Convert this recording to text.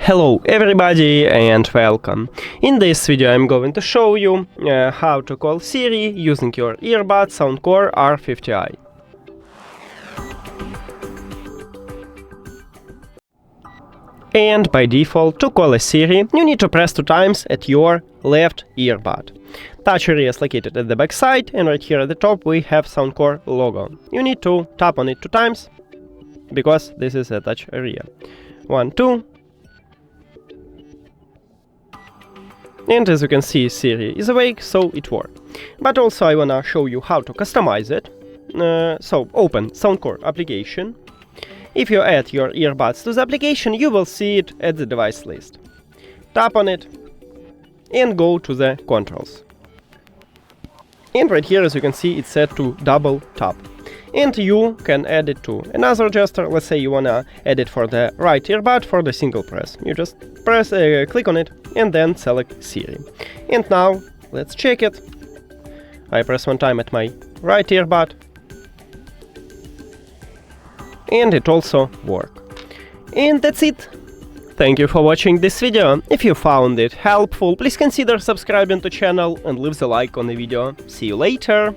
Hello everybody and welcome. In this video I'm going to show you how to call Siri using your earbuds SOUNDCORE R50i. And by default, to call a Siri, you need to press 2 times at your left earbud. Touch area is located at the back side, and right here at the top we have SOUNDCORE logo. You need to tap on it 2 times, because this is a touch area. 1, 2. And as you can see, Siri is awake, so it worked. But also I wanna show you how to customize it. So open SOUNDCORE application. If you add your earbuds to the application, you will see it at the device list. Tap on it and go to the controls. And right here, as you can see, it's set to double tap. And you can add it to another gesture. Let's say you wanna add it for the right earbud for the single press. You just click on it and then select Siri. And now let's check it. I press 1 time at my right earbud. And it also worked. And that's it. Thank you for watching this video. If you found it helpful, please consider subscribing to the channel and leave a like on the video. See you later!